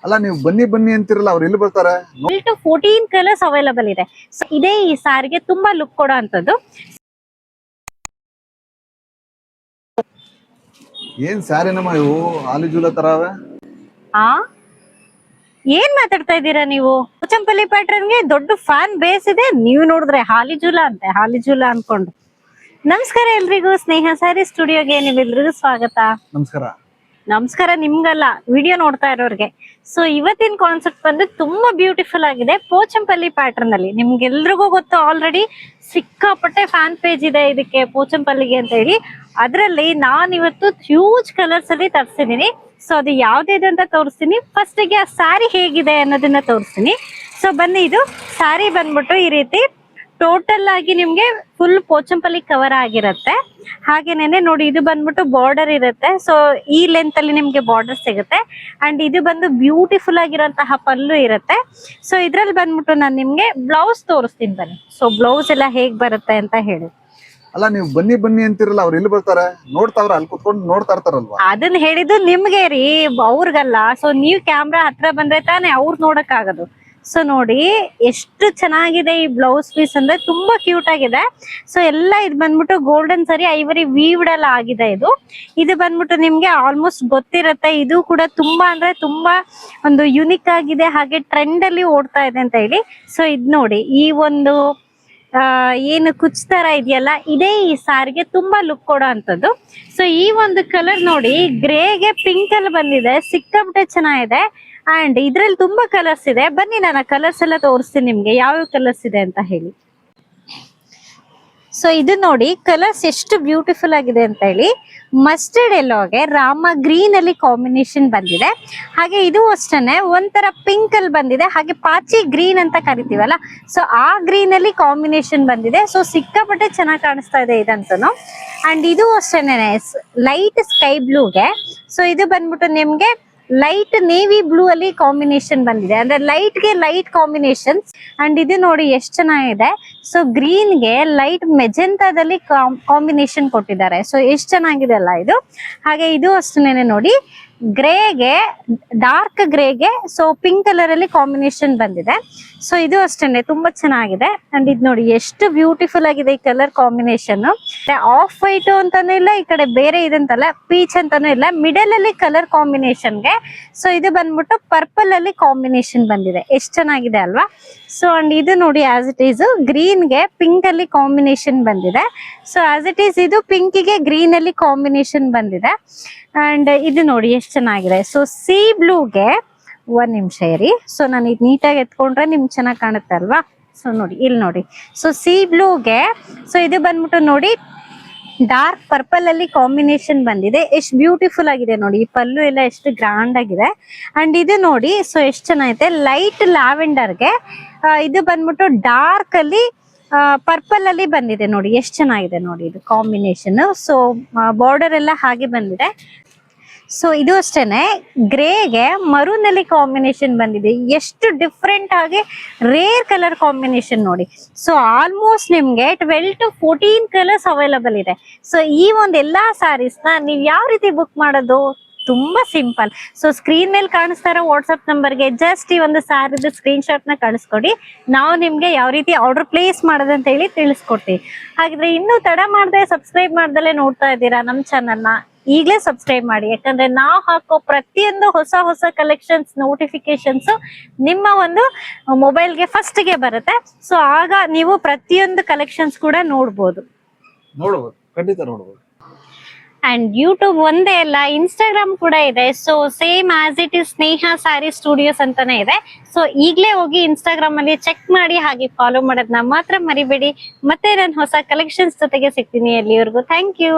ಅಲ್ಲ ನೀವು ಬನ್ನಿ ಬನ್ನಿ ಅಂತಿರಲ್ಲ, ಅವ್ರು ಎಲ್ಲಿ ಬರ್ತಾರೆ? 14 ಕಲರ್ಸ್ ಅವೈಲಬಲ್ ಇದೆ. ಸೊ ಇದೇ ಈ ಸಾರಿಗೆ ತುಂಬಾ ಲುಕ್ ಕೊಡೋ ಅಂತದ್ದು. ಏನ್ ಸ್ಯಾರಿನಮ್ಮ ಇವು ಆಲಿಜೂಲ ತರವೆ? ಆ ಏನ್ ಮಾತಾಡ್ತಾ ಇದ್ದೀರಾ ನೀವು? ಚಂಪಲಿ ಪ್ಯಾಟರ್ನ್ಗೆ ದೊಡ್ಡ ಫ್ಯಾನ್ ಬೇಸ್ ಇದೆ. ನೀವು ನೋಡಿದ್ರೆ ಹಾಲಿಜೂಲ ಅಂತೆ, ಹಾಲಿಜೂಲ ಅನ್ಕೊಂಡು. ನಮಸ್ಕಾರ ಎಲ್ರಿಗೂ, ಸ್ನೇಹ ಸ್ಯಾರಿ ಸ್ಟುಡಿಯೋಗೆ ನೀವೆಲ್ರಿಗೂ ಸ್ವಾಗತ. ನಮಸ್ಕಾರ. ನಮಸ್ಕಾರ ನಿಮ್ಗಲ್ಲ, ವಿಡಿಯೋ ನೋಡ್ತಾ ಇರೋರ್ಗೆ. ಸೊ ಇವತ್ತಿನ ಕಾನ್ಸೆಪ್ಟ್ ಬಂದು ತುಂಬಾ ಬ್ಯೂಟಿಫುಲ್ ಆಗಿದೆ, ಪೋಚಂಪಲ್ಲಿ ಪ್ಯಾಟರ್ನ್ ಅಲ್ಲಿ. ನಿಮ್ಗೆಲ್ರಿಗೂ ಗೊತ್ತು ಆಲ್ರೆಡಿ, ಸಿಕ್ಕಾಪಟ್ಟೆ ಫ್ಯಾನ್ ಪೇಜ್ ಇದೆ ಇದಕ್ಕೆ, ಪೋಚಂಪಲ್ಲಿಗೆ ಅಂತ ಹೇಳಿ. ಅದರಲ್ಲಿ ನಾನು ಇವತ್ತು ಹ್ಯೂಜ್ ಕಲರ್ಸ್ ಅಲ್ಲಿ ತರಿಸಿದೀನಿ. ಸೊ ಅದು ಯಾವ್ದಿದೆ ಅಂತ ತೋರಿಸ್ತೀನಿ. ಫಸ್ಟ್ ಗೆ ಆ ಸ್ಯಾರಿ ಹೇಗಿದೆ ಅನ್ನೋದನ್ನ ತೋರಿಸ್ತೀನಿ. ಸೊ ಬನ್ನಿ, ಇದು ಸ್ಯಾರಿ ಬಂದ್ಬಿಟ್ಟು ಈ ರೀತಿ ಟೋಟಲ್ ಆಗಿ ನಿಮ್ಗೆ ಫುಲ್ ಪೋಚಂಪಲ್ಲಿ ಕವರ್ ಆಗಿರುತ್ತೆ. ಹಾಗೇನೇನೆ ನೋಡಿ, ಇದು ಬಂದ್ಬಿಟ್ಟು ಬಾರ್ಡರ್ ಇರುತ್ತೆ. ಸೊ ಈ ಲೆಂತ್ ಅಲ್ಲಿ ನಿಮ್ಗೆ ಬಾರ್ಡರ್ ಸಿಗುತ್ತೆ. ಅಂಡ್ ಇದು ಬಂದು ಬ್ಯೂಟಿಫುಲ್ ಆಗಿರುವಂತಹ ಪಲ್ಲು ಇರುತ್ತೆ. ಸೊ ಇದ್ರಲ್ಲಿ ಬಂದ್ಬಿಟ್ಟು ನಾನು ನಿಮ್ಗೆ ಬ್ಲೌಸ್ ತೋರಿಸ್ತೀನಿ ಬನ್ನಿ. ಸೊ ಬ್ಲೌಸ್ ಎಲ್ಲ ಹೇಗ್ ಬರುತ್ತೆ ಅಂತ ಹೇಳಿ. ಅಲ್ಲ ನೀವು ಬನ್ನಿ ಬನ್ನಿ ಅಂತಿರಲ್ಲ, ಅವ್ರು ಎಲ್ಲಿ ಬರ್ತಾರೆ? ನೋಡ್ತಾವ್ರ, ಅಲ್ಲಿ ಕುತ್ಕೊಂಡು ನೋಡ್ತಾ ಇರ್ತಾರಲ್ವಾ? ಅದನ್ನ ಹೇಳಿದ್ದು ನಿಮ್ಗೆ ರೀ, ಅವ್ರಿಗಲ್ಲ. ಸೊ ನೀವ್ ಕ್ಯಾಮ್ರಾ ಹತ್ರ ಬಂದ್ರೆ ತಾನೇ ಅವ್ರು ನೋಡಕ್ ಆಗೋದು. ಸೊ ನೋಡಿ ಎಷ್ಟು ಚೆನ್ನಾಗಿದೆ ಈ ಬ್ಲೌಸ್ ಪೀಸ್, ಅಂದ್ರೆ ತುಂಬಾ ಕ್ಯೂಟ್ ಆಗಿದೆ. ಸೊ ಎಲ್ಲ ಇದು ಬಂದ್ಬಿಟ್ಟು ಗೋಲ್ಡನ್ ಸರಿ ಐವರಿ ವೀವ್ಡ್ ಎಲ್ಲ ಆಗಿದೆ. ಇದು ಬಂದ್ಬಿಟ್ಟು ನಿಮ್ಗೆ ಆಲ್ಮೋಸ್ಟ್ ಗೊತ್ತಿರತ್ತೆ. ಇದು ಕೂಡ ತುಂಬಾ ಅಂದ್ರೆ ತುಂಬಾ ಒಂದು ಯುನಿಕ್ ಆಗಿದೆ, ಹಾಗೆ ಟ್ರೆಂಡ್ ಅಲ್ಲಿ ಓಡ್ತಾ ಇದೆ ಅಂತ ಹೇಳಿ. ಸೊ ಇದ್ ನೋಡಿ, ಈ ಒಂದು ಏನು ಕುಚ್ ತರ ಇದೆಯಲ್ಲ, ಇದೇ ಈ ಸಾರಿಗೆ ತುಂಬಾ ಲುಕ್ ಕೊಡೋ ಅಂತದ್ದು. ಸೊ ಈ ಒಂದು ಕಲರ್ ನೋಡಿ, ಗ್ರೇಗೆ ಪಿಂಕ್ ಅಲ್ಲಿ ಬಂದಿದೆ, ಸಿಕ್ಕಾಪಟ್ಟೆ ಚೆನ್ನಾಗಿದೆ. ಅಂಡ್ ಇದ್ರಲ್ಲಿ ತುಂಬಾ ಕಲರ್ಸ್ ಇದೆ. ಬನ್ನಿ ನಾನು ಕಲರ್ಸ್ ಎಲ್ಲ ತೋರಿಸ್ತೀನಿ ನಿಮ್ಗೆ, ಯಾವ್ಯಾವ ಕಲರ್ಸ್ ಇದೆ ಅಂತ ಹೇಳಿ. ಸೊ ಇದು ನೋಡಿ ಕಲರ್ಸ್ ಎಷ್ಟು ಬ್ಯೂಟಿಫುಲ್ ಆಗಿದೆ ಅಂತ ಹೇಳಿ. ಮಸ್ಟರ್ಡ್ ಎಲ್ಲೋಗೆ ರಾಮ ಗ್ರೀನ್ ಅಲ್ಲಿ ಕಾಂಬಿನೇಷನ್ ಬಂದಿದೆ. ಹಾಗೆ ಇದು ಅಷ್ಟೇನೆ ಒಂಥರ ಪಿಂಕ್ ಅಲ್ಲಿ ಬಂದಿದೆ, ಹಾಗೆ ಪಾಚಿ ಗ್ರೀನ್ ಅಂತ ಕರಿತೀವಲ್ಲ, ಸೊ ಆ ಗ್ರೀನ್ ಅಲ್ಲಿ ಕಾಂಬಿನೇಷನ್ ಬಂದಿದೆ. ಸೊ ಸಿಕ್ಕಾಪಟ್ಟೆ ಚೆನ್ನಾಗಿ ಕಾಣಿಸ್ತಾ ಇದೆ ಇದಂತೂ. ಅಂಡ್ ಇದು ಅಷ್ಟೇನೆ ಲೈಟ್ ಸ್ಕೈ ಬ್ಲೂಗೆ. ಸೊ ಇದು ಬಂದ್ಬಿಟ್ಟು ನಿಮ್ಗೆ ಲೈಟ್ ನೇವಿ ಬ್ಲೂ ಅಲ್ಲಿ ಕಾಂಬಿನೇಷನ್ ಬಂದಿದೆ, ಅಂದ್ರೆ ಲೈಟ್ ಗೆ ಲೈಟ್ ಕಾಂಬಿನೇಷನ್. ಅಂಡ್ ಇದು ನೋಡಿ ಎಷ್ಟು ಚೆನ್ನಾಗಿದೆ. ಸೊ ಗ್ರೀನ್ ಗೆ ಲೈಟ್ ಮೆಜೆಂಟಾದಲ್ಲಿ ಕಾಂಬಿನೇಷನ್ ಕೊಟ್ಟಿದ್ದಾರೆ. ಸೊ ಎಷ್ಟು ಚೆನ್ನಾಗಿದೆ ಅಲ್ಲ ಇದು. ಹಾಗೆ ಇದು ಅಷ್ಟೇನೆ ನೋಡಿ, ಗ್ರೇಗೆ ಡಾರ್ಕ್ ಗ್ರೇಗೆ ಸೊ ಪಿಂಕ್ ಕಲರ್ ಅಲ್ಲಿ ಕಾಂಬಿನೇಷನ್ ಬಂದಿದೆ. ಸೊ ಇದು ಅಷ್ಟೇನೆ ತುಂಬಾ ಚೆನ್ನಾಗಿದೆ. ಅಂಡ್ ಇದು ನೋಡಿ ಎಷ್ಟು ಬ್ಯೂಟಿಫುಲ್ ಆಗಿದೆ ಈ ಕಲರ್ ಕಾಂಬಿನೇಷನ್. ಆಫ್ ವೈಟ್ ಅಂತಾನು ಇಲ್ಲ, ಈ ಕಡೆ ಬೇರೆ ಇದಂತಲ್ಲ, ಪೀಚ್ ಅಂತಾನು ಇಲ್ಲ, ಮಿಡಲ್ ಅಲ್ಲಿ ಕಲರ್ ಕಾಂಬಿನೇಷನ್ಗೆ. ಸೊ ಇದು ಬಂದ್ಬಿಟ್ಟು ಪರ್ಪಲ್ ಅಲ್ಲಿ ಕಾಂಬಿನೇಷನ್ ಬಂದಿದೆ, ಎಷ್ಟು ಚೆನ್ನಾಗಿದೆ ಅಲ್ವಾ. ಸೊ ಅಂಡ್ ಇದು ನೋಡಿ ಆಸ್ ಇಟ್ ಈಸ್ ಗ್ರೀನ್ ಗೆ ಪಿಂಕ್ ಅಲ್ಲಿ ಕಾಂಬಿನೇಷನ್ ಬಂದಿದೆ. ಸೊ ಆಸ್ ಇಟ್ ಈಸ್ ಇದು ಪಿಂಕ್ ಗೆ ಗ್ರೀನ್ ಅಲ್ಲಿ ಕಾಂಬಿನೇಷನ್ ಬಂದಿದೆ. ಅಂಡ್ ಇದು ನೋಡಿ ಎಷ್ಟು ಚೆನ್ನಾಗಿದೆ. ಸೊ ಸಿ ಬ್ಲೂಗೆ ಒಂದ್ ನಿಮಿಷ ಇರಿ. ಸೊ ನಾನು ಇದು ನೀಟಾಗಿ ಎತ್ಕೊಂಡ್ರೆ ನಿಮ್ಗೆ ಚೆನ್ನಾಗಿ ಕಾಣುತ್ತೆ ಅಲ್ವಾ. ಸೊ ನೋಡಿ ಇಲ್ಲಿ ನೋಡಿ, ಸೊ ಸಿ ಬ್ಲೂಗೆ ಸೊ ಇದು ಬಂದ್ಬಿಟ್ಟು ನೋಡಿ ಡಾರ್ಕ್ ಪರ್ಪಲ್ ಅಲ್ಲಿ ಕಾಂಬಿನೇಷನ್ ಬಂದಿದೆ. ಎಷ್ಟು ಬ್ಯೂಟಿಫುಲ್ ಆಗಿದೆ ನೋಡಿ, ಈ ಪಲ್ಲು ಎಲ್ಲ ಎಷ್ಟು ಗ್ರಾಂಡ್ ಆಗಿದೆ. ಅಂಡ್ ಇದು ನೋಡಿ ಸೊ ಎಷ್ಟು ಚೆನ್ನಾಗಿದೆ, ಲೈಟ್ ಲ್ಯಾವೆಂಡರ್ಗೆ ಇದು ಬಂದ್ಬಿಟ್ಟು ಡಾರ್ಕ್ ಅಲ್ಲಿ ಪರ್ಪಲ್ ಅಲ್ಲಿ ಬಂದಿದೆ. ನೋಡಿ ಎಷ್ಟು ಚೆನ್ನಾಗಿದೆ ನೋಡಿ ಇದು ಕಾಂಬಿನೇಷನ್. ಸೊ ಬಾರ್ಡರ್ ಎಲ್ಲ ಹಾಗೆ ಬಂದಿದೆ. ಸೊ ಇದು ಅಷ್ಟೇನೆ ಗ್ರೇಗೆ ಮರೂನ್ ಅಲ್ಲಿ ಕಾಂಬಿನೇಷನ್ ಬಂದಿದೆ, ಎಷ್ಟು ಡಿಫ್ರೆಂಟ್ ಆಗಿ ರೇರ್ ಕಲರ್ ಕಾಂಬಿನೇಷನ್ ನೋಡಿ. ಸೊ ಆಲ್ಮೋಸ್ಟ್ ನಿಮ್ಗೆ 12 to 14 ಕಲರ್ಸ್ ಅವೈಲಬಲ್ ಇದೆ. ಸೊ ಈ ಒಂದು ಎಲ್ಲಾ ಸ್ಯಾರೀಸ್ ನ ನೀವ್ ಯಾವ ರೀತಿ ಬುಕ್ ಮಾಡೋದು? ತುಂಬಾ ಸಿಂಪಲ್. ಸೊ ಸ್ಕ್ರೀನ್ ಮೇಲೆ ಕಾಣಿಸ್ತಾ ಇರೋ ವಾಟ್ಸ್ಆಪ್ ನಂಬರ್ಗೆ ಜಸ್ಟ್ ಈ ಒಂದು ಸ್ಯಾರಿದ ಸ್ಕ್ರೀನ್ ಶಾಟ್ ನ ಕಳಿಸ್ಕೊಡಿ. ನಾವು ನಿಮ್ಗೆ ಯಾವ ರೀತಿ ಆರ್ಡರ್ ಪ್ಲೇಸ್ ಮಾಡೋದಂತ ಹೇಳಿ ತಿಳಿಸ್ಕೊಡ್ತೀವಿ. ಹಾಗಿದ್ರೆ ಇನ್ನೂ ತಡ ಮಾಡದೆ, ಸಬ್ಸ್ಕ್ರೈಬ್ ಮಾಡ್ದಲೇ ನೋಡ್ತಾ ಇದ್ದೀರಾ ನಮ್ಮ ಚಾನಲ್ ನ, ಈಗಲೇ ಸಬ್ಸ್ಕ್ರೈಬ್ ಮಾಡಿ. ಯಾಕಂದ್ರೆ ನಾವು ಹಾಕೋ ಪ್ರತಿಯೊಂದು ಹೊಸ ಹೊಸ ಕಲೆಕ್ಷನ್ಸ್ ನೋಟಿಫಿಕೇಶನ್ಸ್ ನಿಮ್ಮ ಒಂದು ಮೊಬೈಲ್ಗೆ ಫಸ್ಟ್ ಗೆ ಬರುತ್ತೆ. ಸೊ ಆಗ ನೀವು ಪ್ರತಿಯೊಂದು ಕಲೆಕ್ಷನ್ಸ್ ಕೂಡ ನೋಡ್ಬೋದು, ಖಂಡಿತ ನೋಡ್ಬೋದು. ಅಂಡ್ ಯೂಟ್ಯೂಬ್ ಒಂದೇ ಅಲ್ಲ, ಇನ್ಸ್ಟಾಗ್ರಾಮ್ ಕೂಡ ಇದೆ. So same as it is Sneha sari studios ಅಂತಾನೆ ಇದೆ. ಸೊ ಈಗಲೇ ಹೋಗಿ ಇನ್ಸ್ಟಾಗ್ರಾಮ್ ಅಲ್ಲಿ ಚೆಕ್ ಮಾಡಿ, ಹಾಗೆ ಫಾಲೋ ಮಾಡೋದನ್ನ ಮಾತ್ರ ಮರಿಬೇಡಿ. ಮತ್ತೆ ನಾನು ಹೊಸ ಕಲೆಕ್ಷನ್ಸ್ ಜೊತೆಗೆ ಸಿಗ್ತೀನಿ. ಅಲ್ಲಿವರೆಗೂ ಥ್ಯಾಂಕ್ ಯು.